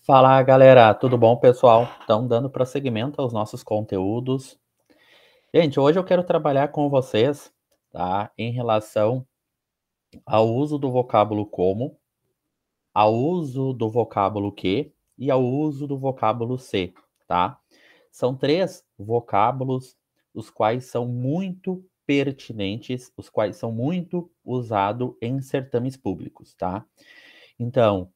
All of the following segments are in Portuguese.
Fala galera, tudo bom pessoal? Então, dando prosseguimento aos nossos conteúdos. Gente, hoje eu quero trabalhar com vocês, tá? Em relação ao uso do vocábulo como, ao uso do vocábulo que e ao uso do vocábulo se, tá? São três vocábulos, os quais são muito pertinentes, os quais são muito usados em certames públicos, tá? Então,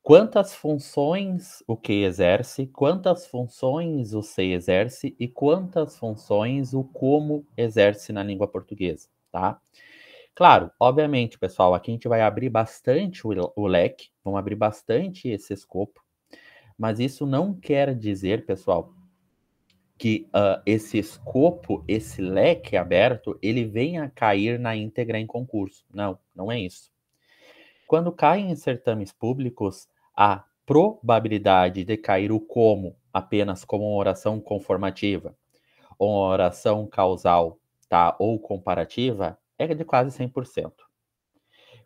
quantas funções o que exerce, quantas funções o se exerce e quantas funções o como exerce na língua portuguesa, tá? Claro, obviamente, pessoal, aqui a gente vai abrir bastante o leque, vamos abrir bastante esse escopo, mas isso não quer dizer, pessoal, que esse escopo, esse leque aberto, ele venha a cair na íntegra em concurso. Não, não é isso. Quando caem em certames públicos, a probabilidade de cair o como apenas como uma oração conformativa, ou uma oração causal, tá, ou comparativa, é de quase 100%.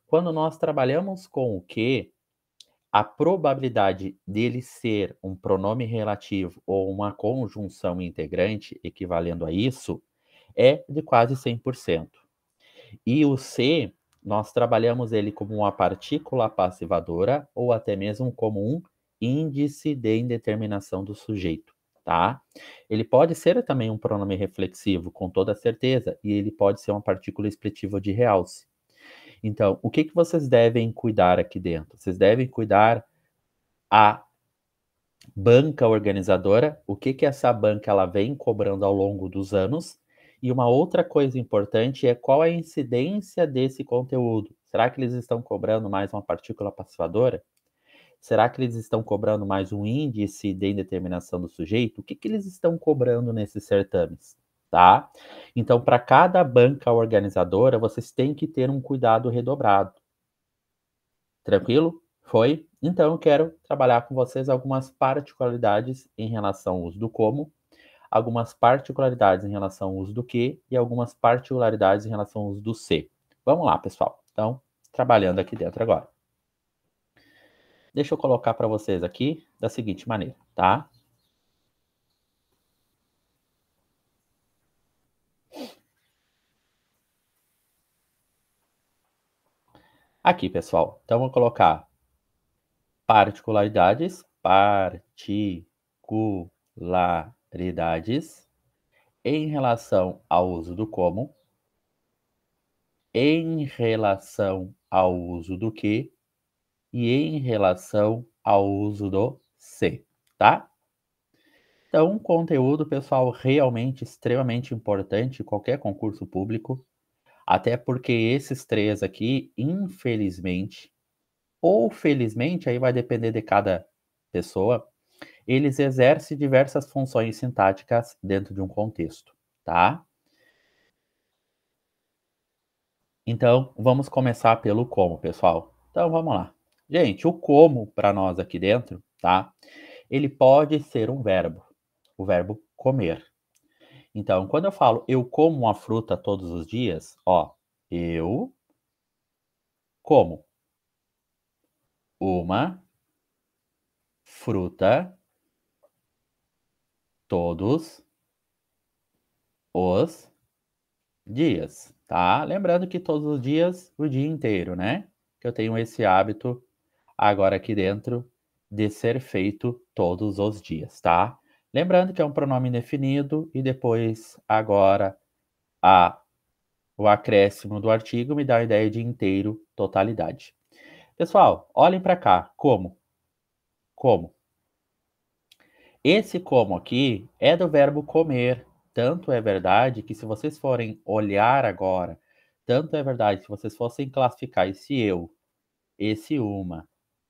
Quando nós trabalhamos com o que, a probabilidade dele ser um pronome relativo ou uma conjunção integrante, equivalendo a isso, é de quase 100%. E o se, nós trabalhamos ele como uma partícula passivadora ou até mesmo como um índice de indeterminação do sujeito, tá? Ele pode ser também um pronome reflexivo, com toda certeza, e ele pode ser uma partícula explicativa de realce. Então, o que vocês devem cuidar aqui dentro? Vocês devem cuidar a banca organizadora, o que essa banca ela vem cobrando ao longo dos anos. E uma outra coisa importante é qual a incidência desse conteúdo. Será que eles estão cobrando mais uma partícula passivadora? Será que eles estão cobrando mais um índice de indeterminação do sujeito? O que eles estão cobrando nesses certames? Tá? Então, para cada banca organizadora, vocês têm que ter um cuidado redobrado. Tranquilo? Foi? Então eu quero trabalhar com vocês algumas particularidades em relação ao uso do como, algumas particularidades em relação ao uso do que e algumas particularidades em relação ao uso do se. Vamos lá, pessoal. Então, trabalhando aqui dentro agora. Deixa eu colocar para vocês aqui da seguinte maneira, tá? Aqui, pessoal. Então, vou colocar particularidades em relação ao uso do como, em relação ao uso do que e em relação ao uso do se, tá? Então, um conteúdo, pessoal, realmente extremamente importante em qualquer concurso público, até porque esses três aqui, infelizmente, ou felizmente, aí vai depender de cada pessoa, eles exercem diversas funções sintáticas dentro de um contexto, tá? Então, vamos começar pelo como, pessoal. Então, vamos lá. Gente, o como para nós aqui dentro, tá? Ele pode ser um verbo, o verbo comer. Então, quando eu falo eu como uma fruta todos os dias, ó, eu como uma fruta todos os dias, tá? Lembrando que todos os dias, o dia inteiro, né? Que eu tenho esse hábito agora aqui dentro de ser feito todos os dias, tá? Lembrando que é um pronome indefinido e depois agora a o acréscimo do artigo me dá a ideia de inteiro, totalidade. Pessoal, olhem para cá. Como? Como? Esse como aqui é do verbo comer. Tanto é verdade que se vocês forem olhar agora, tanto é verdade se vocês fossem classificar esse eu, esse uma,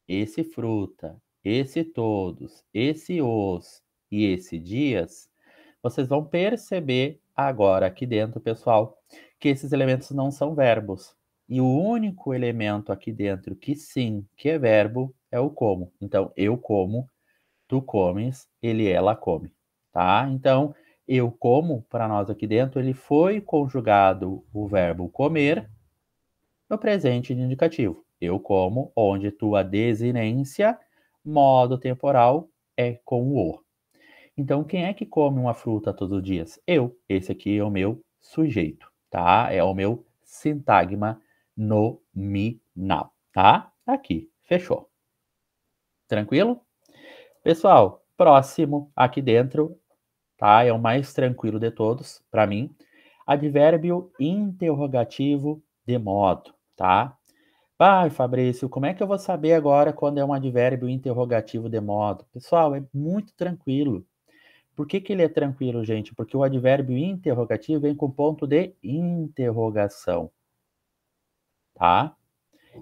esse fruta, esse todos, esse os e esse dias, vocês vão perceber agora aqui dentro, pessoal, que esses elementos não são verbos. E o único elemento aqui dentro que sim, que é verbo, é o como. Então, eu como, tu comes, ele, ela come, tá? Então, eu como, para nós aqui dentro, ele foi conjugado o verbo comer no presente de indicativo. Eu como, onde tua desinência Modo temporal é com o. Então, quem é que come uma fruta todos os dias? Eu. Esse aqui é o meu sujeito, tá? É o meu sintagma nominal, tá? Aqui, fechou. Tranquilo? Pessoal, próximo aqui dentro, tá? É o mais tranquilo de todos, para mim. Advérbio interrogativo de modo, tá? Ai, Fabrício, como é que eu vou saber agora quando é um advérbio interrogativo de modo? Pessoal, é muito tranquilo. Por que que ele é tranquilo, gente? Porque o advérbio interrogativo vem com ponto de interrogação, tá?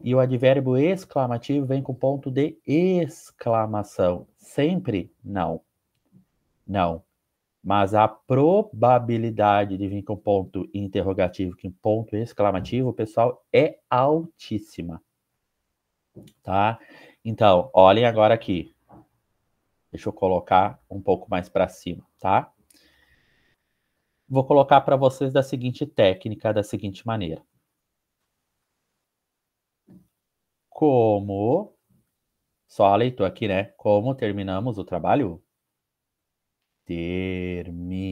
E o advérbio exclamativo vem com ponto de exclamação. Sempre não, não. Mas a probabilidade de vir com ponto interrogativo com ponto exclamativo, pessoal, é altíssima, tá? Então, olhem agora aqui. Deixa eu colocar um pouco mais para cima, tá? Vou colocar para vocês da seguinte técnica, da seguinte maneira. Como, só a leitura aqui, né? Como terminamos o trabalho? Terminamos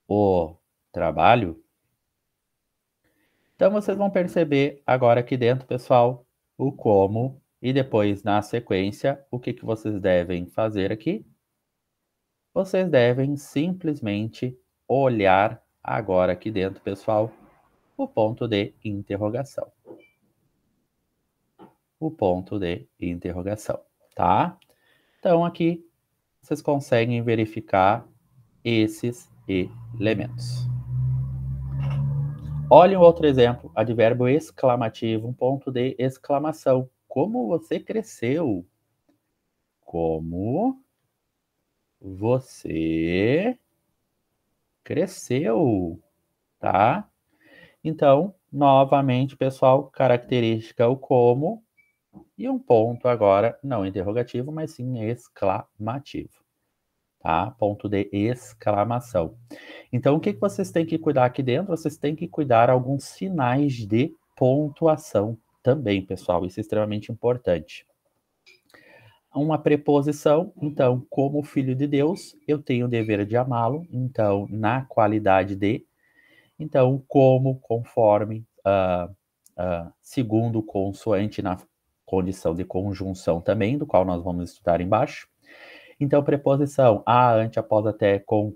o trabalho. Então vocês vão perceber agora aqui dentro, pessoal, o como e depois na sequência, o que que vocês devem fazer aqui? Vocês devem simplesmente olhar agora aqui dentro, pessoal, o ponto de interrogação. O ponto de interrogação, tá? Então aqui vocês conseguem verificar esses elementos. Olhem um outro exemplo, advérbio exclamativo, um ponto de exclamação. Como você cresceu? Como você cresceu, tá? Então, novamente, pessoal, característica o como e um ponto agora, não interrogativo, mas sim exclamativo, tá? Ponto de exclamação. Então, o que que vocês têm que cuidar aqui dentro? Vocês têm que cuidar alguns sinais de pontuação também, pessoal. Isso é extremamente importante. Uma preposição, então, como filho de Deus, eu tenho o dever de amá-lo, então, na qualidade de. Então, como, conforme, segundo, consoante, na condição de conjunção também, do qual nós vamos estudar embaixo. Então, preposição a, ante, após, até, com,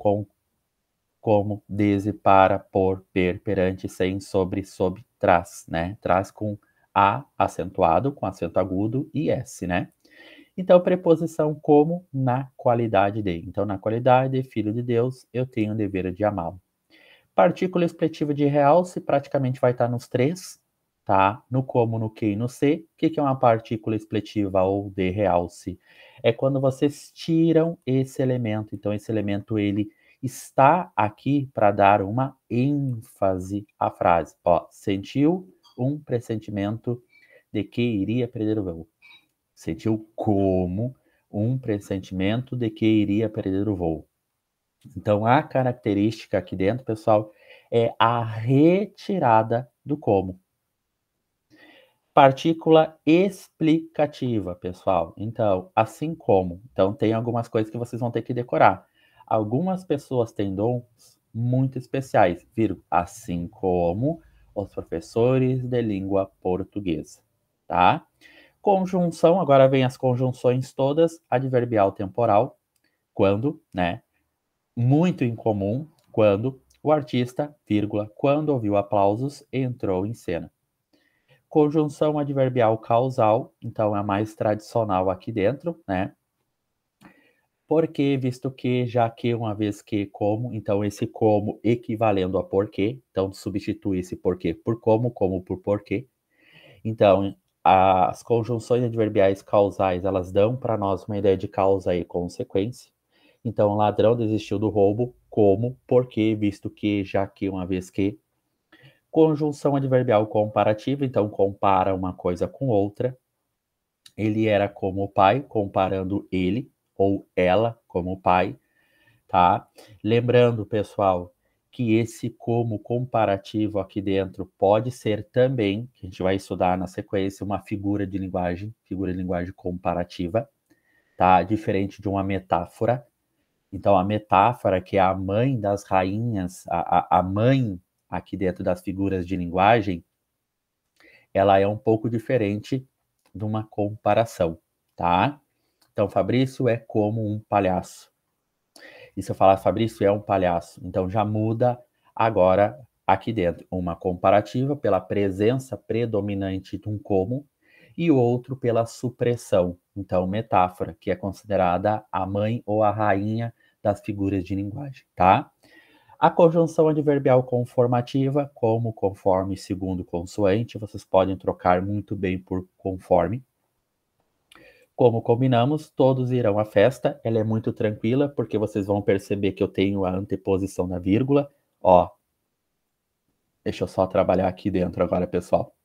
como, desde, para, por, per, perante, sem, sobre, sob, traz, né? Traz com a acentuado, com acento agudo e s, né? Então, preposição como na qualidade de. Então, na qualidade de filho de Deus, eu tenho o dever de amá-lo. Partícula expletiva de realce praticamente vai estar nos três, tá? No como, no que e no se. O que é uma partícula expletiva ou de realce? É quando vocês tiram esse elemento. Então, esse elemento, ele está aqui para dar uma ênfase à frase. Ó, sentiu um pressentimento de que iria perder o voo. Sentiu como um pressentimento de que iria perder o voo. Então, a característica aqui dentro, pessoal, é a retirada do como. Partícula explicativa, pessoal. Então, assim como. Então, tem algumas coisas que vocês vão ter que decorar. Algumas pessoas têm dons muito especiais, viram? Assim como os professores de língua portuguesa, tá? Conjunção, agora vem as conjunções todas, adverbial temporal, quando, né? Muito incomum, quando o artista, vírgula, quando ouviu aplausos, entrou em cena. Conjunção adverbial causal, então é a mais tradicional aqui dentro, né? Porque, visto que, já que, uma vez que, como, então esse como equivalendo a porquê, então substitui esse porquê por como por porquê. Então, as conjunções adverbiais causais, elas dão para nós uma ideia de causa e consequência. Então, o ladrão desistiu do roubo, como, porque, visto que, já que, uma vez que. Conjunção adverbial comparativa, então compara uma coisa com outra. Ele era como o pai, comparando ele ou ela como o pai, tá? Lembrando, pessoal, que esse como comparativo aqui dentro pode ser também, que a gente vai estudar na sequência, uma figura de linguagem comparativa, tá? Diferente de uma metáfora. Então, a metáfora, que é a mãe das rainhas, a mãe aqui dentro das figuras de linguagem, ela é um pouco diferente de uma comparação, tá? Então, Fabrício é como um palhaço. E se eu falar Fabrício é um palhaço, então já muda agora aqui dentro uma comparativa pela presença predominante de um como e outro pela supressão. Então, metáfora, que é considerada a mãe ou a rainha das figuras de linguagem, tá? A conjunção adverbial conformativa, como, conforme, segundo, consoante, vocês podem trocar muito bem por conforme. Como combinamos, todos irão à festa. Ela é muito tranquila, porque vocês vão perceber que eu tenho a anteposição da vírgula. Ó, deixa eu só trabalhar aqui dentro agora, pessoal.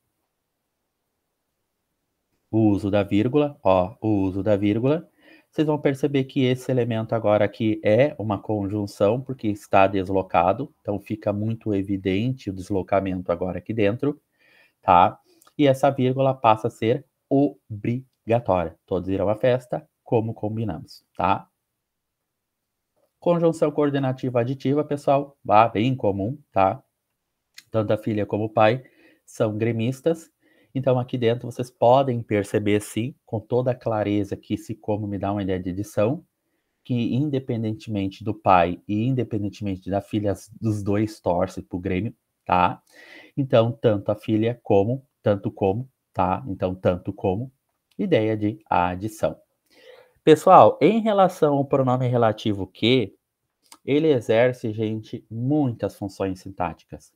O uso da vírgula, ó, o uso da vírgula. Vocês vão perceber que esse elemento agora aqui é uma conjunção, porque está deslocado. Então, fica muito evidente o deslocamento agora aqui dentro, tá? E essa vírgula passa a ser obrigatória. Todos irão à festa, como combinamos, tá? Conjunção coordenativa aditiva, pessoal, bem comum, tá? Tanto a filha como o pai são gremistas. Então, aqui dentro vocês podem perceber, sim, com toda a clareza que esse como me dá uma ideia de edição, que independentemente do pai e independentemente da filha, dos dois torcem pro Grêmio, tá? Então, tanto a filha como, tanto como, tá? Então, tanto como, ideia de adição. Pessoal, em relação ao pronome relativo que, ele exerce, gente, muitas funções sintáticas,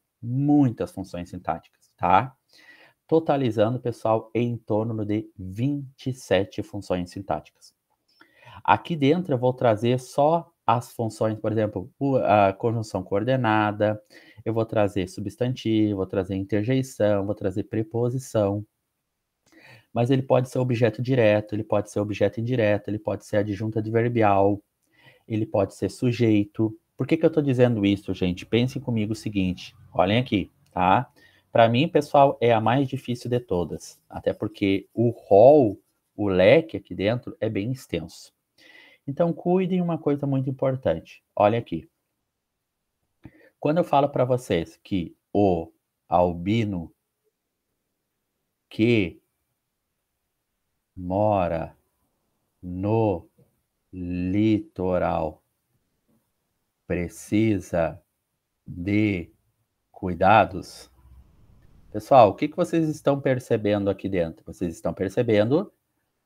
tá? Totalizando, pessoal, em torno de 27 funções sintáticas. Aqui dentro eu vou trazer só as funções, por exemplo, a conjunção coordenada, eu vou trazer substantivo, vou trazer interjeição, vou trazer preposição, mas ele pode ser objeto direto, ele pode ser objeto indireto, ele pode ser adjunto adverbial, ele pode ser sujeito. Por que eu estou dizendo isso, gente? Pensem comigo o seguinte, olhem aqui, tá? Para mim, pessoal, é a mais difícil de todas, até porque o rol, o leque aqui dentro é bem extenso. Então, cuidem uma coisa muito importante. Olha aqui. Quando eu falo para vocês que o albino que mora no litoral precisa de cuidados. Pessoal, o que vocês estão percebendo aqui dentro? Vocês estão percebendo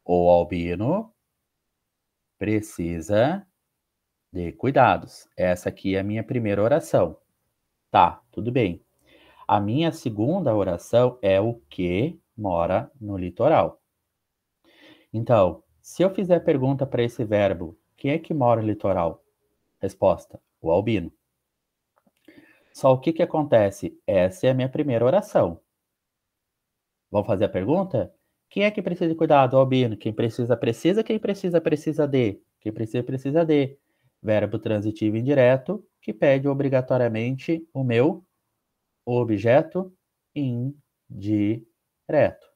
o albino precisa de cuidados. Essa aqui é a minha primeira oração. Tá, tudo bem. A minha segunda oração é o que mora no litoral. Então, se eu fizer pergunta para esse verbo, quem é que mora no litoral? Resposta: o albino. Só o que acontece? Essa é a minha primeira oração. Vamos fazer a pergunta? Quem é que precisa de cuidado? O albino. Quem precisa, precisa. Quem precisa, precisa de. Quem precisa, precisa de. Verbo transitivo indireto, que pede obrigatoriamente o meu objeto indireto.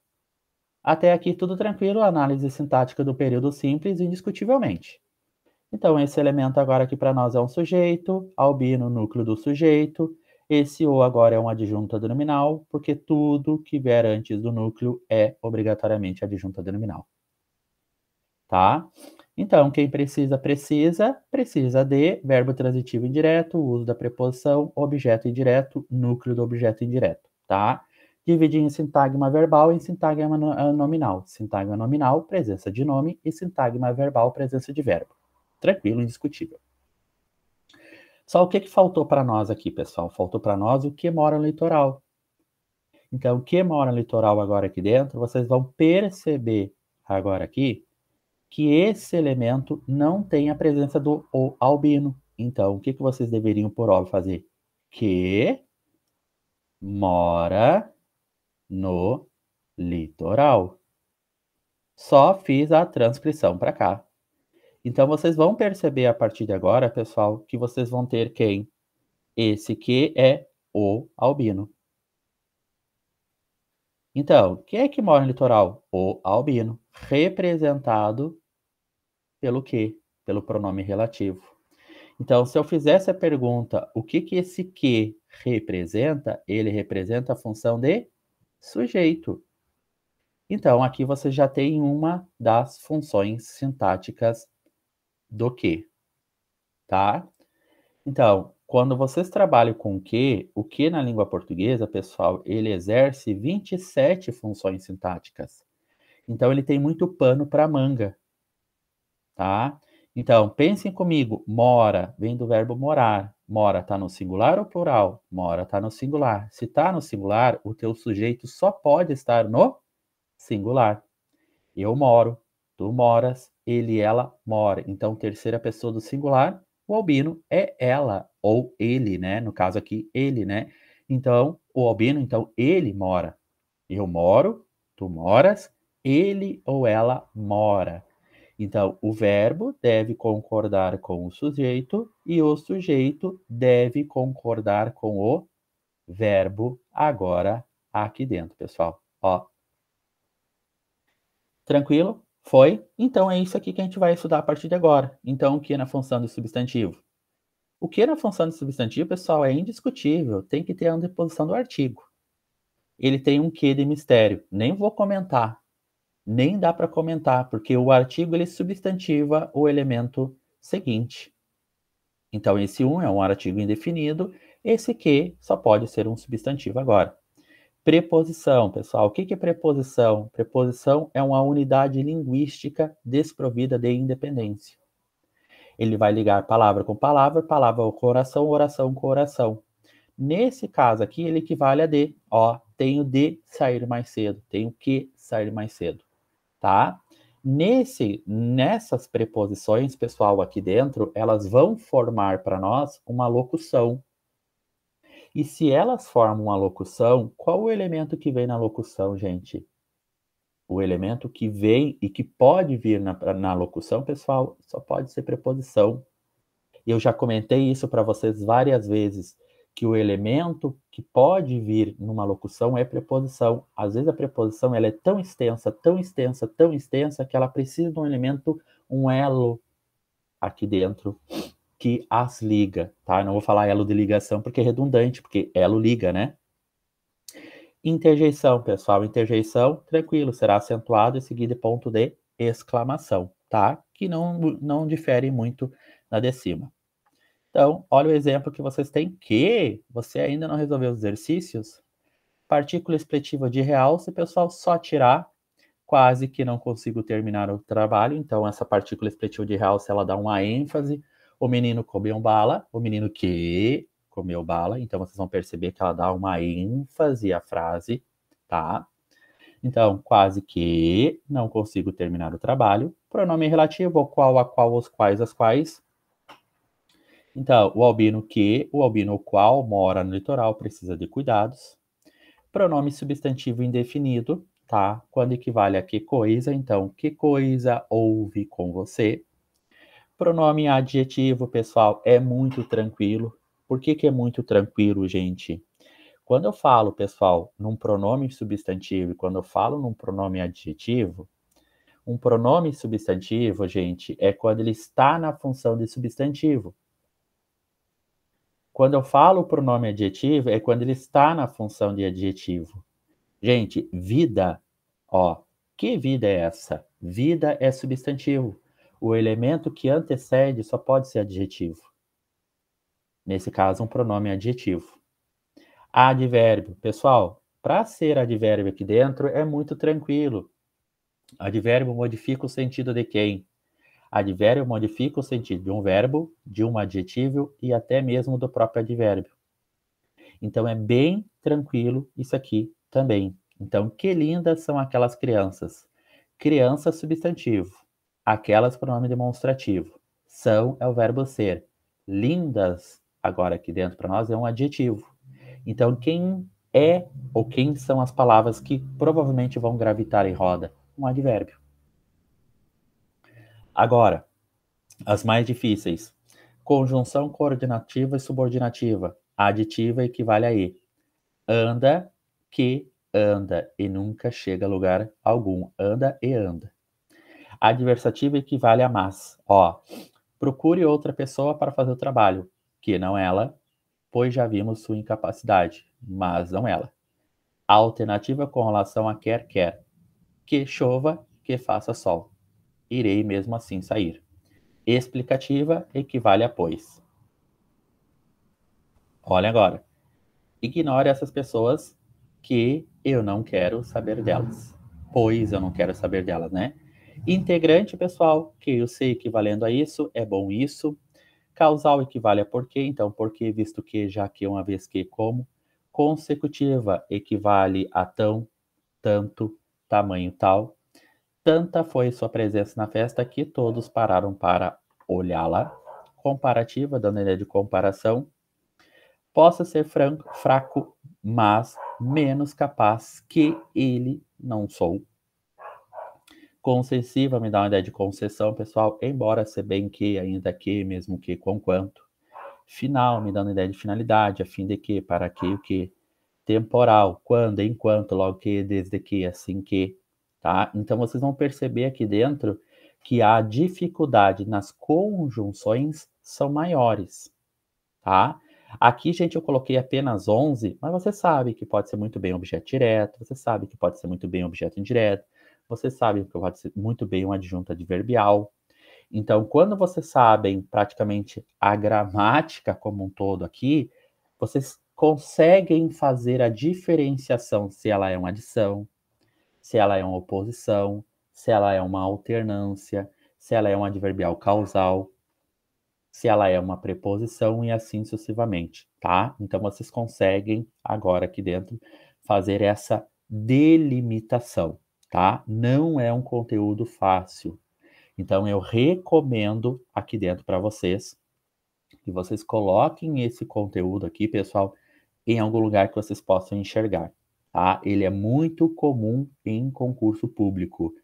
Até aqui tudo tranquilo, análise sintática do período simples, indiscutivelmente. Então, esse elemento agora aqui para nós é um sujeito, albino, núcleo do sujeito. Esse o agora é um adjunto adnominal, porque tudo que vier antes do núcleo é obrigatoriamente adjunto adnominal. Tá? Então, quem precisa, precisa de verbo transitivo indireto, uso da preposição, objeto indireto, núcleo do objeto indireto, tá? Dividir em sintagma verbal e em sintagma nominal. Sintagma nominal, presença de nome, e sintagma verbal, presença de verbo. Tranquilo, indiscutível. Só o que faltou para nós aqui, pessoal? Faltou para nós o que mora no litoral. Então, o que mora no litoral agora aqui dentro, vocês vão perceber agora aqui que esse elemento não tem a presença do o albino. Então, o que vocês deveriam, por óbvio, fazer? Que mora no litoral. Só fiz a transcrição para cá. Então, vocês vão perceber a partir de agora, pessoal, que vocês vão ter quem? Esse que é o albino. Então, quem é que mora no litoral? O albino, representado pelo que? Pelo pronome relativo. Então, se eu fizesse a pergunta, o que que esse que representa? Ele representa a função de sujeito. Então, aqui você já tem uma das funções sintáticas do que, tá? Então, quando vocês trabalham com o que na língua portuguesa, pessoal, ele exerce 27 funções sintáticas. Então, ele tem muito pano para manga, tá? Então, pensem comigo, mora vem do verbo morar. Mora está no singular ou plural? Mora está no singular. Se está no singular, o teu sujeito só pode estar no singular. Eu moro, tu moras, ele, ela mora. Então, terceira pessoa do singular, o albino é ela ou ele, né? No caso aqui, ele, né? Então, o albino, então, ele mora. Eu moro, tu moras, ele ou ela mora. Então, o verbo deve concordar com o sujeito e o sujeito deve concordar com o verbo agora aqui dentro, pessoal. Ó, tranquilo? Foi? Então é isso aqui que a gente vai estudar a partir de agora. Então, o que na função do substantivo? O que na função do substantivo, pessoal, é indiscutível. Tem que ter a anteposição do artigo. Ele tem um quê de mistério. Nem vou comentar. Nem dá para comentar, porque o artigo ele substantiva o elemento seguinte. Então, esse um é um artigo indefinido. Esse que só pode ser um substantivo agora. Preposição, pessoal. O que é preposição? Preposição é uma unidade linguística desprovida de independência. Ele vai ligar palavra com palavra, palavra com oração, oração com oração. Nesse caso aqui, ele equivale a de, ó, tenho de sair mais cedo, tenho que sair mais cedo, tá? Nessas preposições, pessoal, aqui dentro, elas vão formar para nós uma locução. E se elas formam uma locução, qual o elemento que vem na locução, gente? O elemento que vem e que pode vir na locução, pessoal, só pode ser preposição. E eu já comentei isso para vocês várias vezes, que o elemento que pode vir numa locução é preposição. Às vezes a preposição ela é tão extensa, tão extensa, tão extensa, que ela precisa de um elemento, um elo aqui dentro, que as liga, tá? Eu não vou falar elo de ligação porque é redundante, porque elo liga, né? Interjeição, pessoal. Interjeição, tranquilo, será acentuado e seguido de ponto de exclamação, tá? Que não difere muito na de cima. Então, olha o exemplo que vocês têm que você ainda não resolveu os exercícios. Partícula expletiva de realce, pessoal, só tirar. Quase que não consigo terminar o trabalho. Então, essa partícula expletiva de realce, ela dá uma ênfase. O menino comeu bala. O menino que comeu bala. Então, vocês vão perceber que ela dá uma ênfase à frase, tá? Então, quase que não consigo terminar o trabalho. Pronome relativo, o qual, a qual, os quais, as quais. Então, o albino que, o albino o qual mora no litoral precisa de cuidados. Pronome substantivo indefinido, tá? Quando equivale a que coisa, então, que coisa houve com você. Pronome adjetivo, pessoal, é muito tranquilo. Por que que é muito tranquilo, gente? Quando eu falo, pessoal, num pronome substantivo e quando eu falo num pronome adjetivo, um pronome substantivo, gente, é quando ele está na função de substantivo. Quando eu falo o pronome adjetivo, é quando ele está na função de adjetivo. Gente, vida, ó, que vida é essa? Vida é substantivo. O elemento que antecede só pode ser adjetivo. Nesse caso, um pronome adjetivo. Advérbio. Pessoal, para ser advérbio aqui dentro é muito tranquilo. Advérbio modifica o sentido de quem? Advérbio modifica o sentido de um verbo, de um adjetivo e até mesmo do próprio advérbio. Então é bem tranquilo isso aqui também. Então, que lindas são aquelas crianças. Criança substantivo. Aquelas pronome demonstrativo. São é o verbo ser. Lindas, agora aqui dentro para nós, é um adjetivo. Então, quem é ou quem são as palavras que provavelmente vão gravitar em roda? Um advérbio. Agora, as mais difíceis. Conjunção coordenativa e subordinativa. A aditiva equivale a e. Anda, que anda e nunca chega a lugar algum. Anda e anda. A adversativa equivale a mas. Ó, procure outra pessoa para fazer o trabalho, que não ela, pois já vimos sua incapacidade, mas não ela. A alternativa com relação a quer, quer. Que chova, que faça sol. Irei mesmo assim sair. Explicativa equivale a pois. Olha agora. Ignore essas pessoas que eu não quero saber delas. Pois eu não quero saber delas, né? Integrante, pessoal, que eu sei equivalendo a isso, é bom isso. Causal equivale a porquê, então porquê, visto que, já que, uma vez que, como. Consecutiva equivale a tão, tanto, tamanho tal. Tanta foi sua presença na festa que todos pararam para olhá-la. Comparativa, dando a ideia de comparação. Possa ser fraco, mas menos capaz que ele não sou. Concessiva me dá uma ideia de concessão, pessoal, embora ser bem que, ainda que, mesmo que, com quanto. Final me dando ideia de finalidade, a fim de que, para que, o que. Temporal, quando, enquanto, logo que, desde que, assim que, tá? Então vocês vão perceber aqui dentro que a dificuldade nas conjunções são maiores, tá? Aqui, gente, eu coloquei apenas 11, mas você sabe que pode ser muito bem objeto direto, você sabe que pode ser muito bem objeto indireto, você sabe que pode ser muito bem uma adjunta adverbial. Então, quando vocês sabem praticamente a gramática como um todo aqui, vocês conseguem fazer a diferenciação se ela é uma adição, se ela é uma oposição, se ela é uma alternância, se ela é um adverbial causal, se ela é uma preposição e assim sucessivamente, tá? Então vocês conseguem agora aqui dentro fazer essa delimitação, tá? Não é um conteúdo fácil. Então eu recomendo aqui dentro para vocês que vocês coloquem esse conteúdo aqui, pessoal, em algum lugar que vocês possam enxergar, tá? Ele é muito comum em concurso público,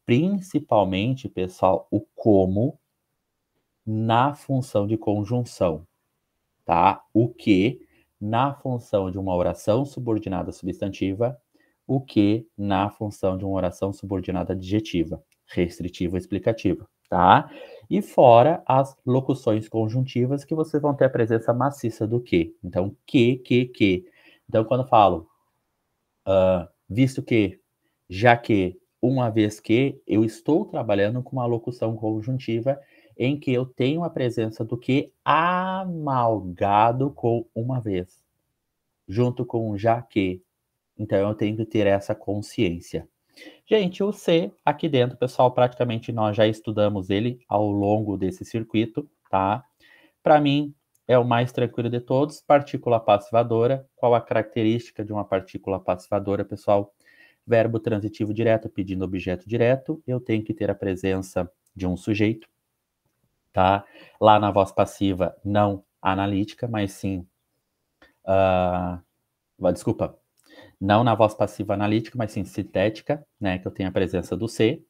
principalmente, pessoal, o como na função de conjunção, tá? O que na função de uma oração subordinada substantiva, o que na função de uma oração subordinada adjetiva, restritiva ou explicativa, tá? E fora as locuções conjuntivas que vocês vão ter a presença maciça do que. Então, que. Então, quando eu falo visto que, já que, uma vez que, eu estou trabalhando com uma locução conjuntiva em que eu tenho a presença do que amalgado com uma vez, junto com já que. Então eu tenho que ter essa consciência. Gente, o C aqui dentro, pessoal, praticamente nós já estudamos ele ao longo desse circuito, tá? Para mim, é o mais tranquilo de todos. Partícula passivadora. Qual a característica de uma partícula passivadora, pessoal? Verbo transitivo direto pedindo objeto direto. Eu tenho que ter a presença de um sujeito, tá? Lá na voz passiva, não analítica, mas sim. Desculpa. Não na voz passiva analítica, mas sim sintética, né? Que eu tenho a presença do C.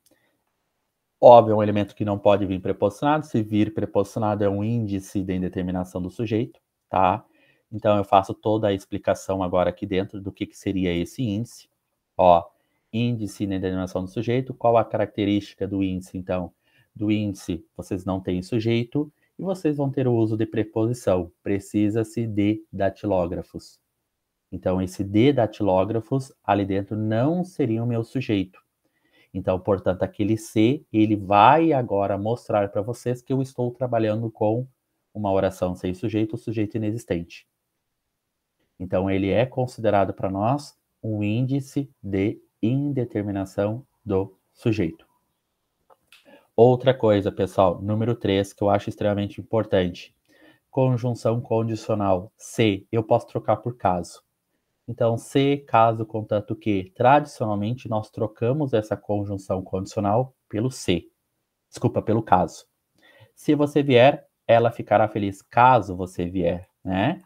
Óbvio, é um elemento que não pode vir preposicionado. Se vir preposicionado, é um índice de indeterminação do sujeito, tá? Então, eu faço toda a explicação agora aqui dentro do que seria esse índice. Ó, índice de indeterminação do sujeito. Qual a característica do índice, então? Do índice, vocês não têm sujeito e vocês vão ter o uso de preposição. Precisa-se de datilógrafos. Então, esse de datilógrafos, ali dentro, não seria o meu sujeito. Então, portanto, aquele C, ele vai agora mostrar para vocês que eu estou trabalhando com uma oração sem sujeito ou sujeito inexistente. Então, ele é considerado para nós um índice de indeterminação do sujeito. Outra coisa, pessoal, número 3, que eu acho extremamente importante. Conjunção condicional. Se, eu posso trocar por caso. Então, se, caso, contanto que, tradicionalmente, nós trocamos essa conjunção condicional pelo se. Desculpa, pelo caso. Se você vier, ela ficará feliz caso você vier, né?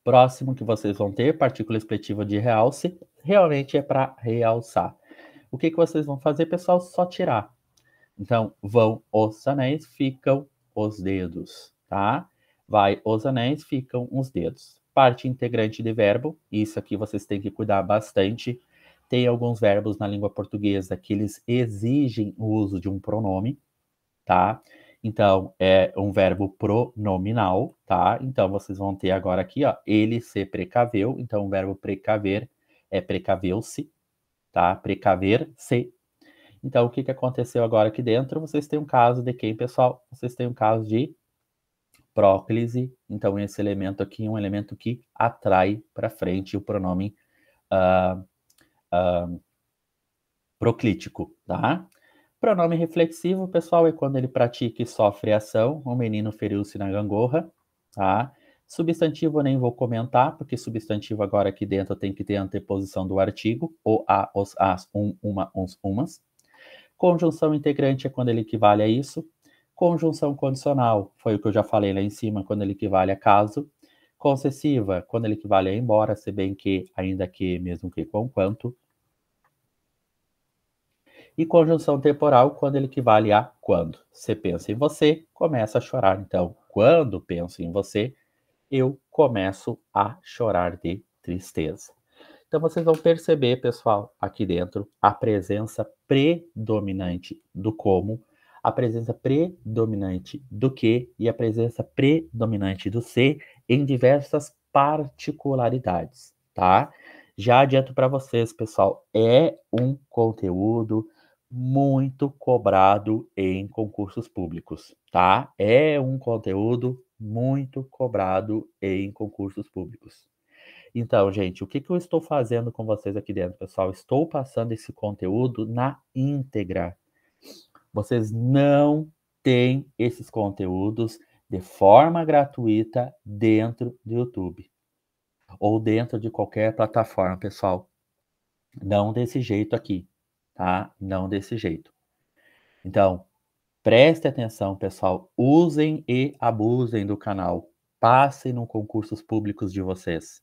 Próximo que vocês vão ter, partícula expletiva de realce, realmente é para realçar. O que vocês vão fazer, pessoal? Só tirar. Então, vão os anéis, ficam os dedos, tá? Vai os anéis, ficam os dedos. Parte integrante de verbo, isso aqui vocês têm que cuidar bastante. Tem alguns verbos na língua portuguesa que eles exigem o uso de um pronome, tá? Então, é um verbo pronominal, tá? Então, vocês vão ter agora aqui, ó, ele se precaveu. Então, o verbo precaver é precaveu-se, tá? Precaver-se. Então, o que que aconteceu agora aqui dentro? Vocês têm um caso de quem, pessoal? Vocês têm um caso de próclise. Então, esse elemento aqui é um elemento que atrai para frente o pronome ah, ah, proclítico, tá? Pronome reflexivo, pessoal, é quando ele pratica e sofre ação. O menino feriu-se na gangorra, tá? Substantivo eu nem vou comentar, porque substantivo agora aqui dentro tem que ter a anteposição do artigo, o, a, os, as, uma, uns, umas. Conjunção integrante é quando ele equivale a isso. Conjunção condicional foi o que eu já falei lá em cima, quando ele equivale a caso. Concessiva, quando ele equivale a embora, se bem que, ainda que, mesmo que, com quanto. E conjunção temporal, quando ele equivale a quando. Você pensa em você, começa a chorar. Então, quando penso em você, eu começo a chorar de tristeza. Então, vocês vão perceber, pessoal, aqui dentro, a presença predominante do como, a presença predominante do que e a presença predominante do se em diversas particularidades, tá? Já adianto para vocês, pessoal, é um conteúdo muito cobrado em concursos públicos, tá? É um conteúdo muito cobrado em concursos públicos. Então, gente, o que que eu estou fazendo com vocês aqui dentro, pessoal? Estou passando esse conteúdo na íntegra. Vocês não têm esses conteúdos de forma gratuita dentro do YouTube ou dentro de qualquer plataforma, pessoal. Não desse jeito aqui, tá? Não desse jeito. Então, preste atenção, pessoal. Usem e abusem do canal. Passem nos concursos públicos de vocês.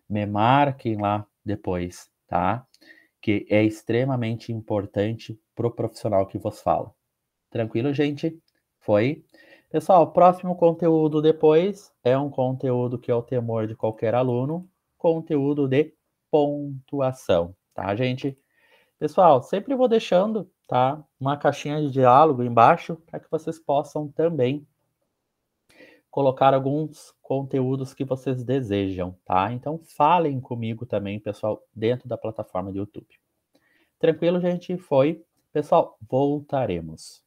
Me marquem lá depois, tá? Que é extremamente importante pro profissional que vos fala. Tranquilo, gente? Foi? Pessoal, próximo conteúdo depois é um conteúdo que é o temor de qualquer aluno, conteúdo de pontuação, tá, gente? Pessoal, sempre vou deixando, tá, uma caixinha de diálogo embaixo para que vocês possam também colocar alguns conteúdos que vocês desejam, tá? Então falem comigo também, pessoal, dentro da plataforma do YouTube. Tranquilo, gente? Foi. Pessoal, voltaremos.